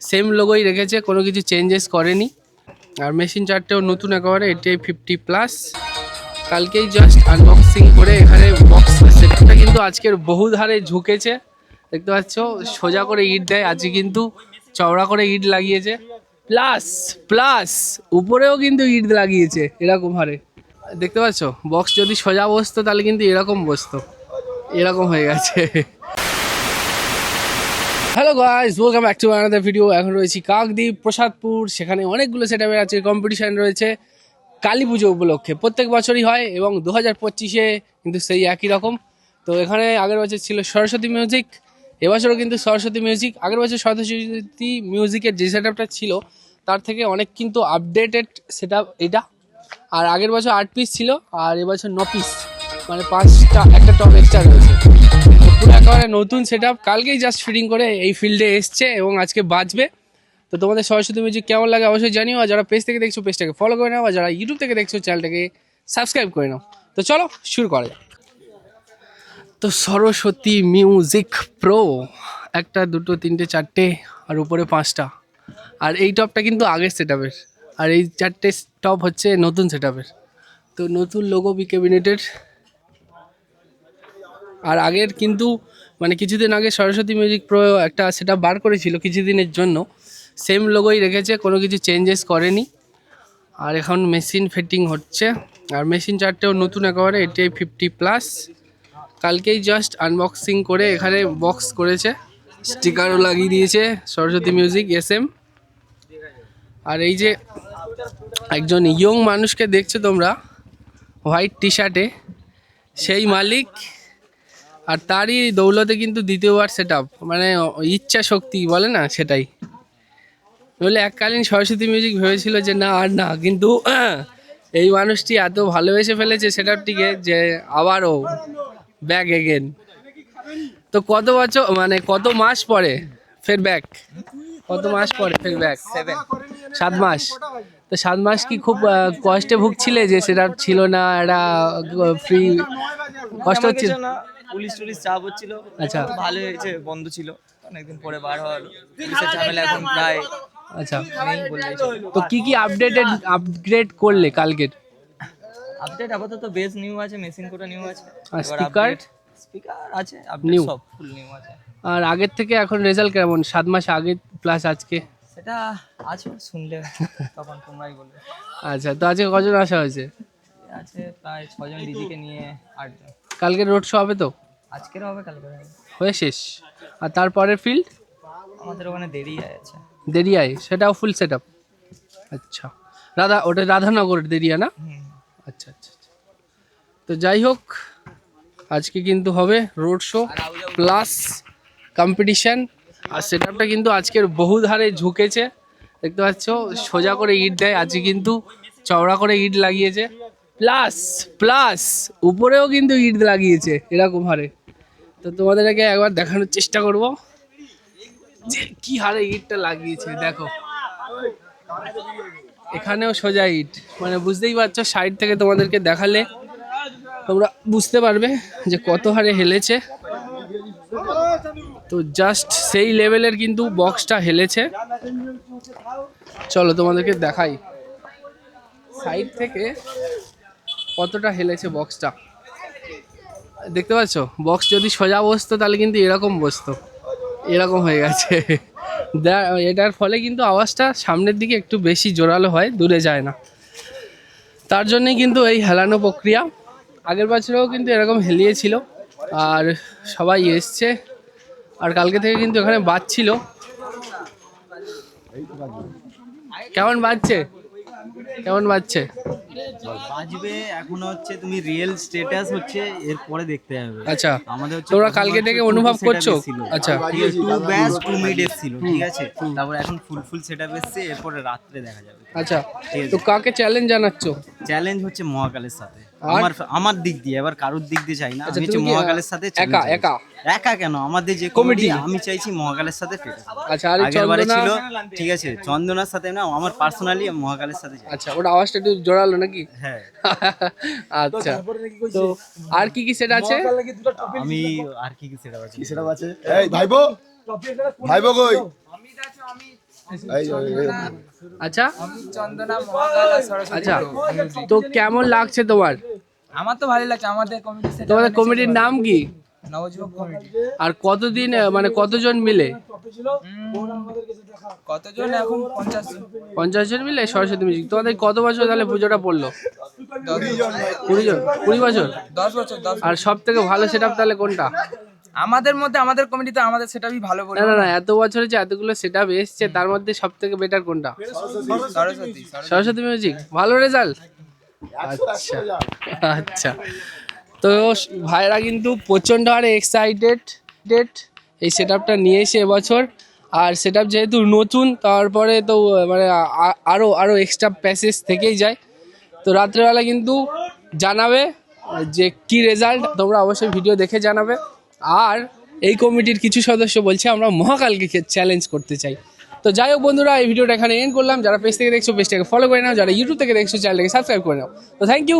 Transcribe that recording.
Same লোগোই রেখেছে, কোনো কিছু চেঞ্জেস করেনি। আর মেশিন চারটেও নতুন একেবারে, এটাই 50+। কালকেই জাস্ট আনবক্সিং করে এখানে বক্স সেটটা কিন্তু আজকের বহু ধারে ঝুঁকেছে, দেখতে পাচ্ছ। সোজা করে ইট দেয়, আজকে কিন্তু চওড়া করে ইট লাগিয়েছে, প্লাস প্লাস উপরেও কিন্তু ইট লাগিয়েছে এরকম হারে, দেখতে পাচ্ছ। বক্স যদি সোজা বসতো তাহলে কিন্তু এরকম বসতো, এরকম হয়ে গেছে। Hello guys, welcome back to another video. এখন রয়েছি কাকদ্বীপ প্রসাদপুর, সেখানে অনেকগুলো সেটআপের আছে কম্পিটিশান রয়েছে কালী পুজো উপলক্ষে। প্রত্যেক বছরই হয় এবং 2025-এ কিন্তু সেই একই রকম। তো এখানে আগের বছর ছিল সরস্বতী মিউজিক, এবছরও কিন্তু সরস্বতী মিউজিক। আগের বছর সরস্বতী মিউজিকের যে সেটআপটা ছিল তার থেকে অনেক কিন্তু আপডেটেড সেটআপ এটা। আর আগের বছর 8 পিস ছিল, আর এবছর 9 পিস, মানে 5টা, একটা টপ এক্সট্রা রয়েছে। পুরো একেবারে নতুন সেটআপ, কালকেই জাস্ট ফিটিং করে এই ফিল্ডে এসছে এবং আজকে বাজবে। তো তোমাদের সরস্বতী মিউজিক কেমন লাগে অবশ্যই জানিও। আর যারা পেজ থেকে দেখছো পেজটাকে ফলো করে নাও, আর যারা ইউটিউব থেকে দেখছো চ্যানেলটাকে সাবস্ক্রাইব করে নাও। তো চলো শুরু করা যাক। তো সরস্বতী মিউজিক প্রো, একটা, দুটো, তিনটে, চারটে, আর উপরে 5টা। আর এই টপটা কিন্তু আগের সেটআপের, আর এই 4টে টপ হচ্ছে নতুন সেটআপের। তো নতুন লোগো বি ক্যাবিনেটের। আর আগের কিন্তু মানে কিছুদিন আগে সরস্বতী মিউজিক প্রো একটা সেটা বার করেছিল কিছুদিনের জন্য, সেম লোগোই রেখেছে, কোনো কিছু চেঞ্জেস করেনি। আর এখন মেশিন ফিটিং হচ্ছে, আর মেশিন চারটেও নতুন একেবারে, এটাই 50+। কালকেই জাস্ট আনবক্সিং করে এখানে বক্স করেছে, স্টিকারও লাগিয়ে দিয়েছে সরস্বতী মিউজিক SM। আর এই যে একজন ইয়ং মানুষকে দেখছো তোমরা হোয়াইট টি শার্টে, সেই মালিক। আর তারই দৌলতে কিন্তু দ্বিতীয়বার সেটআপ, মানে ইচ্ছা শক্তি বলে না, সেটাই। বলে এককালীন সরস্বতী মিউজিক ভেবেছিল যে না আর না, কিন্তু এই মানুষটি এত ভালোবেসে ফেলেছে সেটআপটিকে যে আবারও ব্যাক এগেন। তো কত বছর, মানে কত মাস পরে ফের ব্যাক, কত মাস পরে ফের ব্যাক? 7 মাস। তো 7 মাস কি খুব কষ্টে ভুগছিলে যে সেটা ছিল না, একটা ফ্রি কষ্ট হচ্ছিল? পুলিশ টুলিশ চাপ হচ্ছিল। আচ্ছা ভালো হয়েছে, বন্ধ ছিল অনেকদিন পরে বার হওয়ার। পুলিশের ঝামেলা এখন প্রায় আচ্ছা। নেই বললেই চলে। তো কি আপগ্রেড করলে কালকের? আপডেট আপাতত বেস নিউ আছে, মেশিন কোটা নিউ আছে, আর এবার স্টিকার স্পিকার আছে, আপডেট নিউ? সব ফুল নিউ আছে। আর আগের থেকে এখন রেজাল্ট কেমন 7 মাস আগে প্লাস আজকে? সেটা আছে, শুনলে তখন তোমরাই বলবে। আচ্ছা, তো আজকে কজন আসা হয়েছে? আছে প্রায় 6জন, ডিজিকে নিয়ে 8জন। কালকে রোড শো হবে তো? আজকের হবে, কালকে হবে। হয়ে শেষ। আর তারপরের ফিল্ড আমাদের ওখানে দেরি আছে। দেরিয়ায়, সেটাও ফুল সেটআপ? আচ্ছা, ওটা রাধানগরের দেরিয়া না? আচ্ছা আচ্ছা আচ্ছা। তো যাই হোক, আজকে কিন্তু হবে রোড শো প্লাস কম্পিটিশান। আর সেটআপটা কিন্তু আজকের বহু ধারে ঝুঁকেছে, দেখতে পাচ্ছ। সোজা করে ইট দেয়, আজকে কিন্তু চওড়া করে ইট লাগিয়েছে, প্লাস প্লাস উপরেও কিন্তু ইট লাগিয়েছে এরকম হারে। তো তোমাদেরকে একবার দেখানোর চেষ্টা করব যে কি হারে ইটটা লাগিয়েছে। দেখো এখানেও সোজা ইট, মানে বুঝতেই পারছো, সাইড থেকে তোমাদেরকে দেখালে তোমরা বুঝতে পারবে যে কত হারে হেলেছে। তো জাস্ট সেই লেভেলের কিন্তু বক্সটা হেলেছে। চলো তোমাদেরকে দেখাই সাইড থেকে কতটা হেলেছে বক্সটা, দেখতে পাচ্ছ। বক্স যদি সোজা বসতো তাহলে কিন্তু এরকম বসতো, এরকম হয়ে গেছে। এটার ফলে কিন্তু আওয়াজটা সামনের দিকে একটু বেশি জোরালো হয়, দূরে যায় না। তার জন্যই কিন্তু এই হেলানো প্রক্রিয়া। আগের বছরেও কিন্তু এরকম হেলিয়েছিল, আর সবাই এসছে। আর কালকে থেকে কিন্তু এখানে বাজছিল। কেমন বাজছে, কেমন বাজছে? বাজবে এখনো, হচ্ছে তুমি রিয়েল স্ট্যাটাস হচ্ছে এরপরে দেখতে যাবে। আচ্ছা, আমাদের হচ্ছে তোমরা কালকে থেকে অনুভব করছো? আচ্ছা, ঠিক আছে, 2 ব্যাচ 2 মিড এসেছিল, ঠিক আছে। তারপর এখন ফুল সেটআপ এসেছে, এরপরে রাত্রে দেখা যাবে। আচ্ছা। তো কাকে চ্যালেঞ্জ জানাচ্ছ? চ্যালেঞ্জ হচ্ছে মহাকালের সাথে। আর? আমার দিক দিয়ে, এবার কারোর দিক দিয়ে চাই না। আচ্ছা, আমি হচ্ছে তুমি কি, মহাকালের সাথে একা একা? একা কেন, আমাদের যে কমিটি? কমিটি, আমি চাইছি মহাকালের সাথে ফিট। আচ্ছা, আর আগের বারে চন্দনা? ছিল, ঠিক আছে, চন্দনার সাথে না, আমার পার্সোনালি মহাকালের সাথে চাই। আচ্ছা, ওটা আওয়াজটা একটু জোরালো নাকি? হ্যাঁ। আচ্ছা, তো আর কি কি সেট আছে? আমি আর কি সেটা আছে, এই ভাইবো ভাইবো কই আচ্ছা চন্দনা মহাকাল আর সরস্বতী আচ্ছা music। তো কেমন লাগছে তোমার? আমার তো ভালো লাগছে, আমাদের কমিটি সেটা তোমাদের কমিটির নাম কি? নবযুবক কমিটি। আর কতদিন মানে কতজন মিলে? কতজন এখন 50 জন। 50 জন মিলে সরস্বতী মিউজিক। তোমাদের কত বছর তাহলে পুজোটা পড়লো? 10 জন। 20 জন, 20 বছর। 10 বছর 10। আর সব থেকে ভালো সেটআপ তাহলে কোনটা? আমাদের মধ্যে আমাদের কমিটিতে আমাদের সেটাই ভালো বলে। না না না, এত বছরে যে এতগুলো সেটআপ এসছে তার মধ্যে সব থেকে বেটার কোনটা? সরস্বতী। সরস্বতী মিউজিক। ভালো রেজাল্ট। আচ্ছা আচ্ছা, তো ভাইরা কিন্তু প্রচণ্ড হারে এক্সাইটেড এই সেটআপটা নিয়ে এসে এবছর। আর সেটআপ যেহেতু নতুন, তারপরে তো মানে আরও এক্সট্রা প্যাসেজ থেকেই যায়। তো রাত্রেবেলা কিন্তু জানাবে যে কি রেজাল্ট, তোমরা অবশ্যই ভিডিও দেখে জানাবে। আর এই কমিটির কিছু সদস্য বলছে আমরা মহাকালকে চ্যালেঞ্জ করতে চাই। তো যাই হোক বন্ধুরা, এই ভিডিওটা এখানে এন্ড করলাম। যারা পেজ থেকে দেখছো পেজটাকে ফলো করে নাও, যারা ইউটিউব থেকে দেখছো চ্যানেলটাকে সাবস্ক্রাইব করে নাও। তো থ্যাংক ইউ।